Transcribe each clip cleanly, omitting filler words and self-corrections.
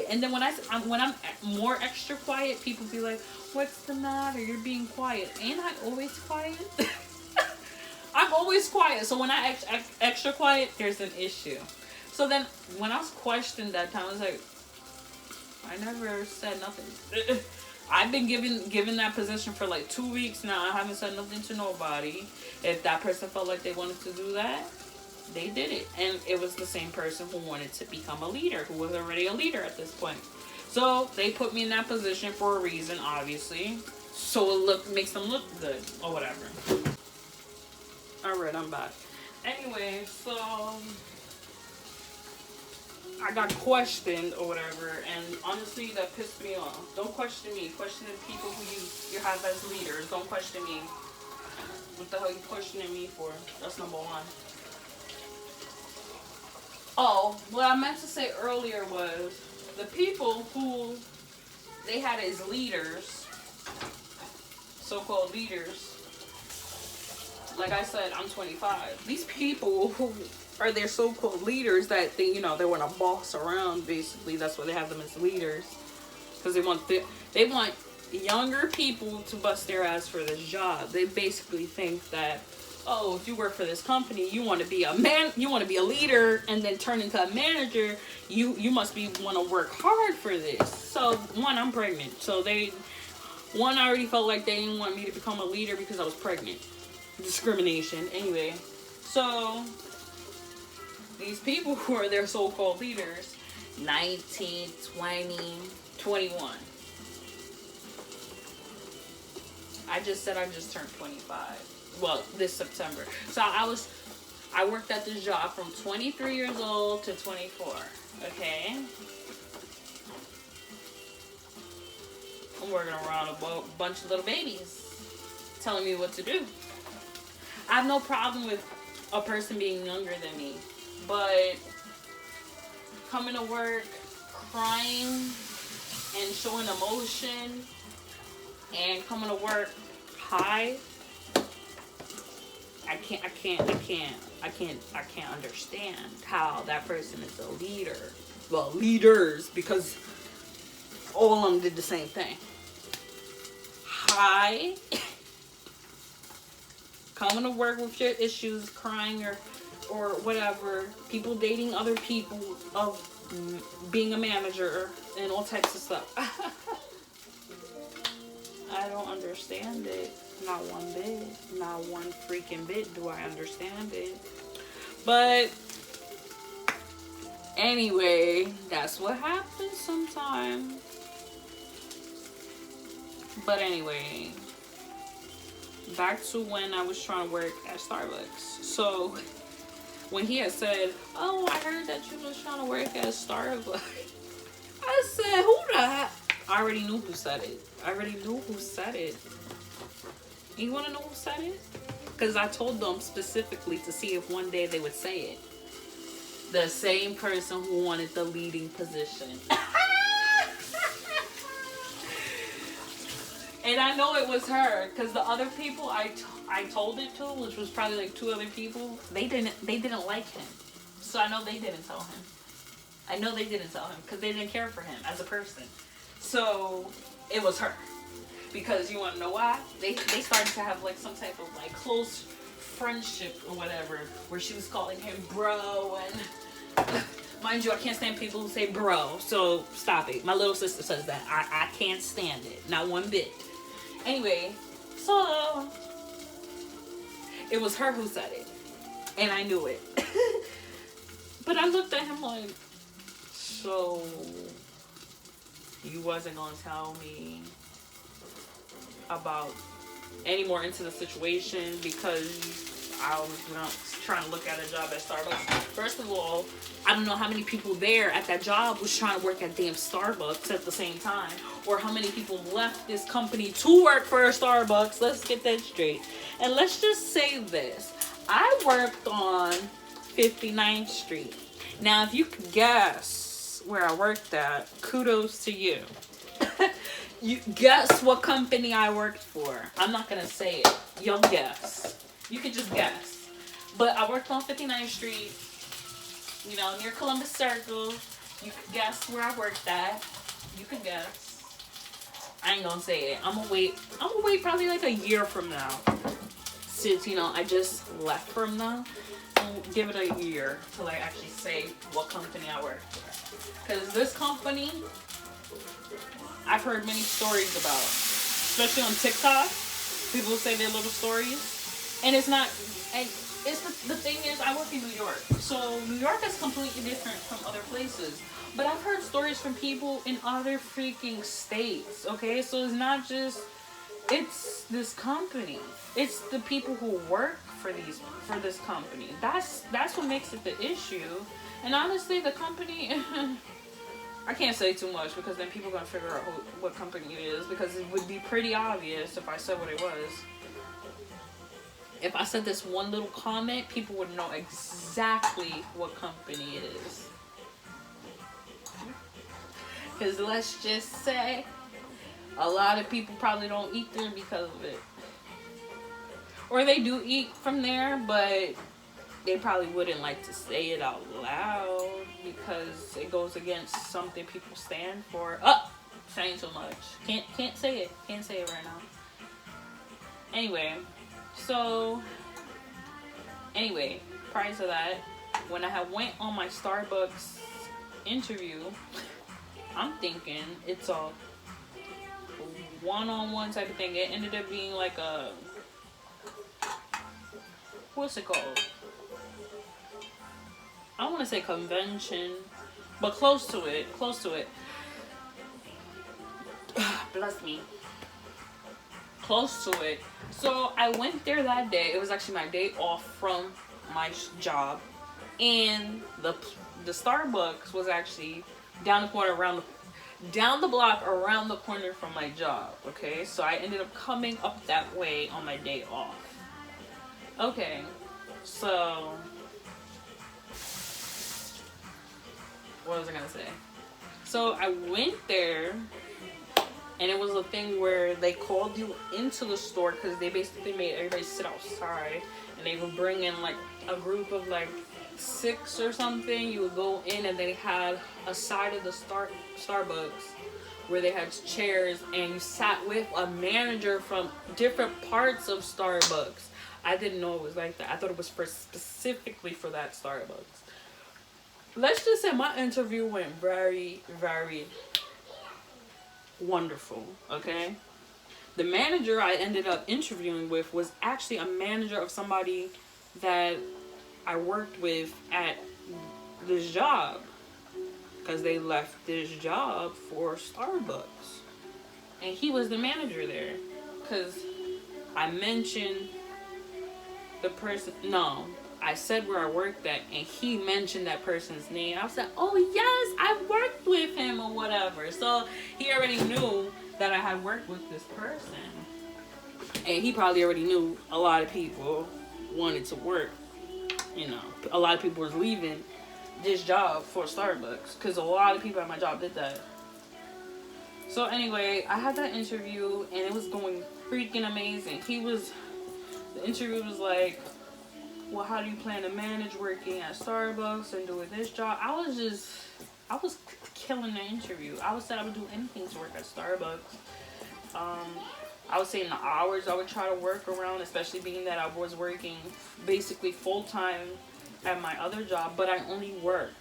quiet. And then when I'm more extra quiet, people be like, "What's the matter? You're being quiet." Ain't I always quiet? I'm always quiet. So when I act extra quiet, there's an issue. So then when I was questioned that time, I was like, I never said nothing. I've been given that position for like 2 weeks now. I haven't said nothing to nobody. If that person felt like they wanted to do that, they did it. And it was the same person who wanted to become a leader, who was already a leader at this point. So they put me in that position for a reason, obviously. So it makes them look good or whatever. Alright, I'm back. Anyway, so I got questioned or whatever, and honestly that pissed me off. Don't question me. Question the people who you have as leaders. Don't question me. What the hell are you questioning me for? That's number one. Oh, what I meant to say earlier was the people who they had as leaders, so-called leaders. Like I said, I'm 25. These people who are their so-called leaders that they want to boss around. Basically, that's why they have them as leaders, because they want younger people to bust their ass for this job. They basically think that, oh, if you work for this company, you want to be a man, you want to be a leader, and then turn into a manager. You must want to work hard for this. So one, I'm pregnant, so I already felt like they didn't want me to become a leader because I was pregnant. Discrimination. Anyway, so these people who are their so-called leaders, 19, 20, 21. I just turned 25. Well, this September. So I worked at this job from 23 years old to 24. Okay? I'm working around a bunch of little babies telling me what to do. I have no problem with a person being younger than me, but coming to work crying and showing emotion and coming to work high, I can't understand how that person is a leader. Well, leaders, because all of them did the same thing. High, coming to work with your issues, crying or whatever, people dating other people, of being a manager and all types of stuff. I don't understand it. Not one bit. Not one freaking bit do I understand it. But anyway, that's what happens sometimes. But anyway, back to when I was trying to work at Starbucks. So when he had said, "Oh, I heard that you was trying to work at Starbucks," I said, "Who the heck?" I already knew who said it. You want to know who said it? Because I told them specifically to see if one day they would say it. The same person who wanted the leading position. And I know it was her, because the other people I told it to, which was probably like 2 other people, they didn't like him. So I know they didn't tell him. Because they didn't care for him as a person. So it was her. Because you want to know why? They started to have like some type of like close friendship or whatever, where she was calling him bro, and mind you, I can't stand people who say bro, so stop it. My little sister says that. I can't stand it. Not one bit. Anyway, so it was her who said it. And I knew it. But I looked at him like, so you wasn't going to tell me about any more into the situation because I was trying to look at a job at Starbucks. First of all, I don't know how many people there at that job was trying to work at damn Starbucks at the same time, or how many people left this company to work for a Starbucks. Let's get that straight. And let's just say this. I worked on 59th Street. Now, if you could guess where I worked at, kudos to you. You guess what company I worked for. I'm not going to say it. You'll guess. You could just guess. But I worked on 59th Street, near Columbus Circle. You can guess where I worked at. You can guess. I ain't gonna say it. I'm gonna wait probably like a year from now. Since, you know, I just left from them. I'll give it a year till I actually say what company I work for. Because this company, I've heard many stories about. Especially on TikTok. People say their little stories. And it's not... the thing is, I work in New York. So New York is completely different from other places. But I've heard stories from people in other freaking states. Okay? So it's not just... It's this company. It's the people who work for this company. That's what makes it the issue. And honestly, the company... I can't say too much because then people are going to figure out what company it is. Because it would be pretty obvious if I said what it was. If I said this one little comment, people would know exactly what company it is. Because let's just say, a lot of people probably don't eat there because of it. Or they do eat from there, but they probably wouldn't like to say it out loud because it goes against something people stand for. Oh, saying too much. Can't say it. Can't say it right now. Anyway, prior to that, when I had went on my Starbucks interview, I'm thinking it's a one-on-one type of thing. It ended up being like a, what's it called? I don't want to say convention, but close to it. Bless me. Close to it. So I went there that day. It was actually my day off from my job, and the Starbucks was actually down the block around the corner from my job. Okay, so I ended up coming up that way on my day off. Okay, so what was I gonna say? So I went there, and it was a thing where they called you into the store because they basically made everybody sit outside, and they would bring in like a group of like 6 or something. You would go in, and they had a side of the Starbucks where they had chairs, and you sat with a manager from different parts of Starbucks. I didn't know it was like that. I thought it was specifically for that Starbucks. Let's just say my interview went very, very wonderful, okay? The manager I ended up interviewing with was actually a manager of somebody that I worked with at this job, because they left this job for Starbucks. And he was the manager there, because I mentioned the person, no, I said where I worked at, and he mentioned that person's name. I was like, oh yes, I worked with him or whatever. So he already knew that I had worked with this person. And he probably already knew a lot of people wanted to work. You know, a lot of people was leaving this job for Starbucks, because a lot of people at my job did that. So anyway, I had that interview, and it was going freaking amazing. The interview was like, well, how do you plan to manage working at Starbucks and doing this job? I was killing the interview. I said I would do anything to work at Starbucks. I was saying the hours I would try to work around, especially being that I was working basically full-time at my other job, but I only worked.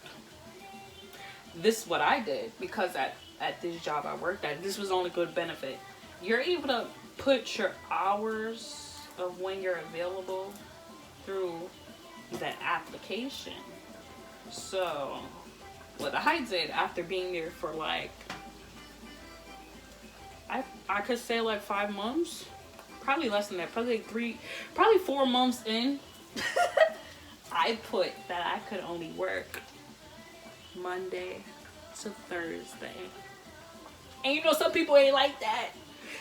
This is what I did, because at this job I worked at, this was only good benefit. You're able to put your hours of when you're available through the application. So what I did after being there for like, I could say like 5 months, probably less than that, probably 4 months in, I put that I could only work Monday to Thursday. And you know, some people ain't like that.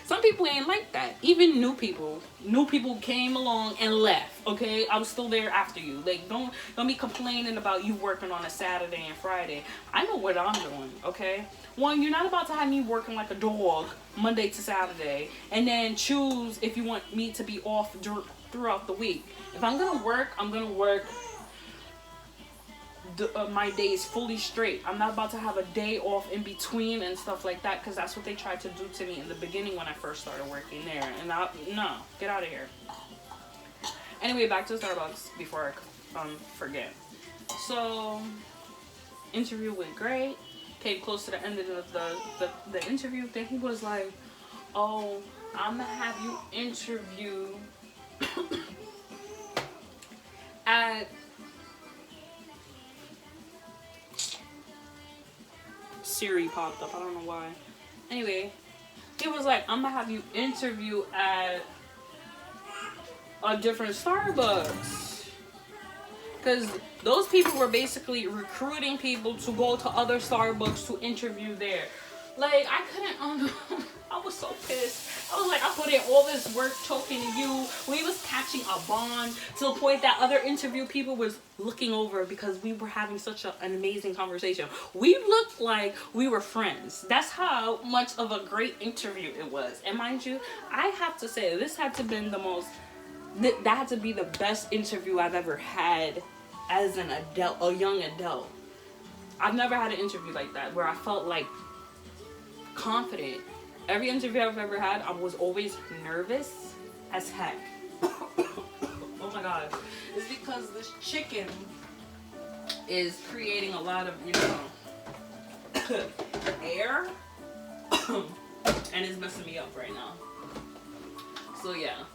Some people ain't like that. Even new people came along and left. Okay, I was still there after you. Like, don't be complaining about you working on a Saturday and Friday. I know what I'm doing. Okay, one, you're not about to have me working like a dog Monday to Saturday, and then choose if you want me to be off throughout the week. If I'm gonna work, I'm gonna work my days fully straight. I'm not about to have a day off in between and stuff like that, because that's what they tried to do to me in the beginning when I first started working there. And no, get out of here. Anyway, back to Starbucks before I forget. So, interview went great. Came close to the end of the interview. Then he was like, "Oh, I'm gonna have you interview at Siri popped up. I don't know why. Anyway, he was like, I'm gonna have you interview at a different Starbucks. Because those people were basically recruiting people to go to other Starbucks to interview there. Like, I couldn't, I was so pissed. I was like, I put in all this work talking to you. We was catching a bond to the point that other interview people was looking over because we were having such an amazing conversation. We looked like we were friends. That's how much of a great interview it was. And mind you, I have to say, this had to have been the most, that had to be the best interview I've ever had as an adult, a young adult. I've never had an interview like that where I felt like confident. Every interview I've ever had, I was always nervous as heck. Oh my god. It's because this chicken is creating a lot of, air. And it's messing me up right now. So yeah.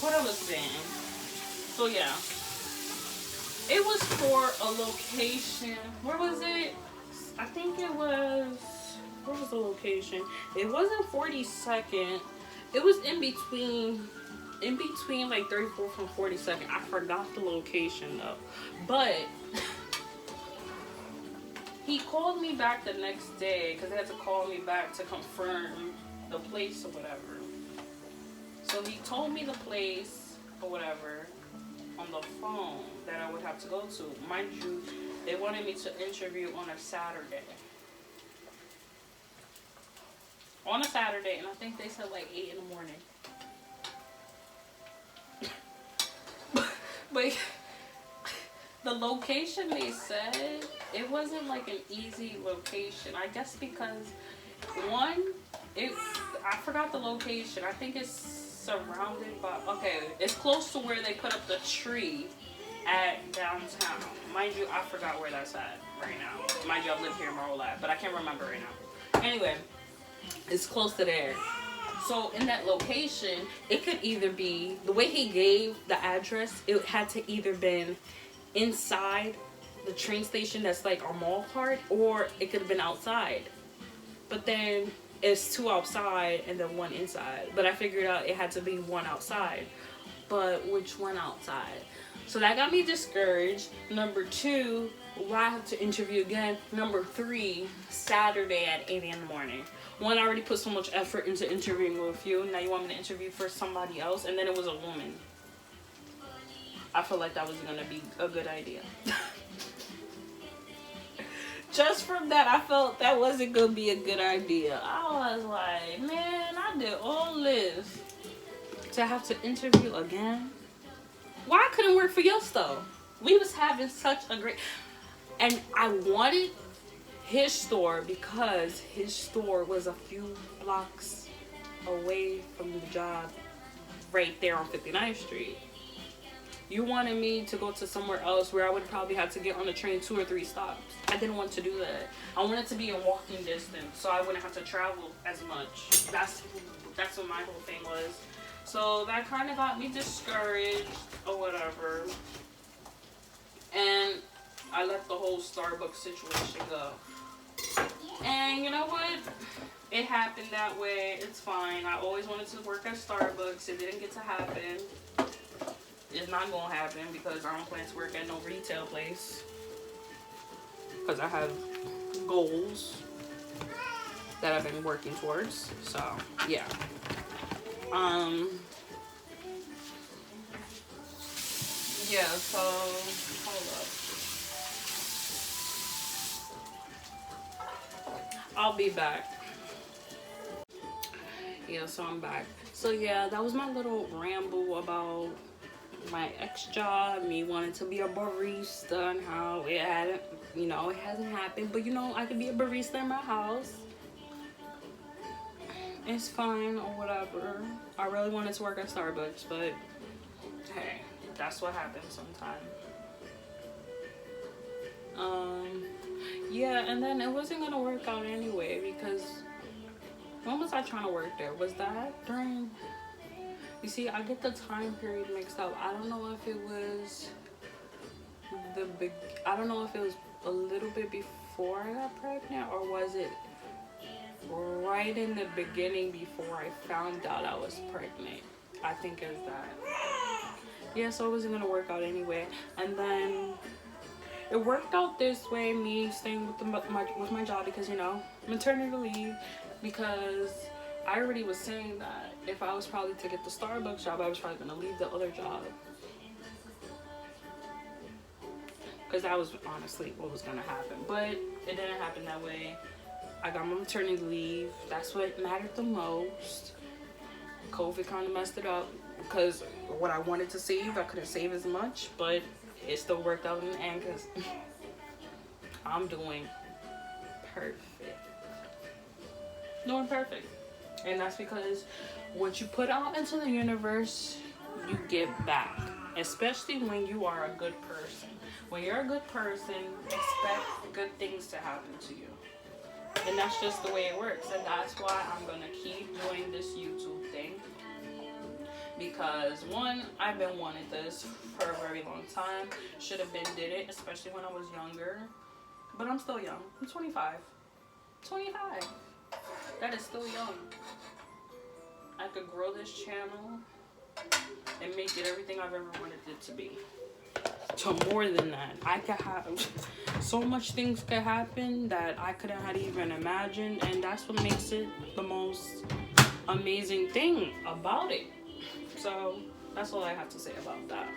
What I was saying. So yeah. It was for a location. Where was it? I think it was, where was the location? It wasn't 42nd. It was in between like 34th and 42nd. I forgot the location though. But he called me back the next day because they had to call me back to confirm the place or whatever. So he told me the place or whatever on the phone that I would have to go to. Mind you, they wanted me to interview on a Saturday. On a Saturday, and I think they said like 8 in the morning. But the location they said, it wasn't like an easy location. I guess because one, I forgot the location. I think it's surrounded by, okay, it's close to where they put up the tree at downtown. Mind you, I forgot where that's at right now. Mind you, I've lived here my whole life, but I can't remember right now. Anyway, it's close to there. So in that location, it could either be, the way he gave the address, it had to either been inside the train station that's like a mall part, or it could have been outside. But then it's 2 outside and then 1 inside. But I figured out it had to be 1 outside. But which one outside? So that got me discouraged. Number 2, why I have to interview again. Number 3, Saturday at 8 in the morning. One, I already put so much effort into interviewing with you. Now you want me to interview for somebody else, and then it was a woman. I feel like that was gonna be a good idea. Just from that, I felt that wasn't gonna be a good idea. I was like, man, I did all this to have to interview again. Why I couldn't work for your store? We was having such a great, and I wanted his store because his store was a few blocks away from the job right there on 59th Street. You wanted me to go to somewhere else where I would probably have to get on the train 2 or 3 stops. I didn't want to do that. I wanted to be in walking distance so I wouldn't have to travel as much. That's what my whole thing was. So that kind of got me discouraged or whatever. And I let the whole Starbucks situation go. And you know what? It happened that way. It's fine. I always wanted to work at Starbucks. It didn't get to happen. It's not gonna happen because I don't plan to work at no retail place. Because I have goals that I've been working towards. So, yeah. Yeah, so, hold up. I'll be back. Yeah, so I'm back. So, yeah, that was my little ramble about my ex job, me wanting to be a barista, and how it hadn't, you know, it hasn't happened. But you know, I could be a barista in my house. It's fine or whatever. I really wanted to work at Starbucks, but hey, that's what happens sometimes. Yeah, and then it wasn't gonna work out anyway because when was I trying to work there? Was that during? You see, I get the time period mixed up. I don't know if it was the big. I don't know if it was a little bit before I got pregnant, or was it right in the beginning before I found out I was pregnant. I think it's that. Yeah, so it wasn't gonna work out anyway. And then it worked out this way, me staying with my job because, you know, maternity leave, because I already was saying that if I was probably to get the Starbucks job, I was probably gonna leave the other job. Because that was honestly what was gonna happen. But it didn't happen that way. I got my maternity leave. That's what mattered the most. COVID kind of messed it up because what I wanted to save, I couldn't save as much, but it still worked out in the end because I'm doing perfect. Doing perfect. And that's because what you put out into the universe, you get back. Especially when you are a good person. When you're a good person, expect good things to happen to you. And that's just the way it works. And that's why I'm going to keep doing this YouTube thing. Because one, I've been wanting this for a very long time. Should have been did it, especially when I was younger. But I'm still young. I'm 25. 25. That is still young. I could grow this channel and make it everything I've ever wanted it to be. To more than that, I could have so much things could happen that I couldn't have even imagined, and that's what makes it the most amazing thing about it. So that's all I have to say about that.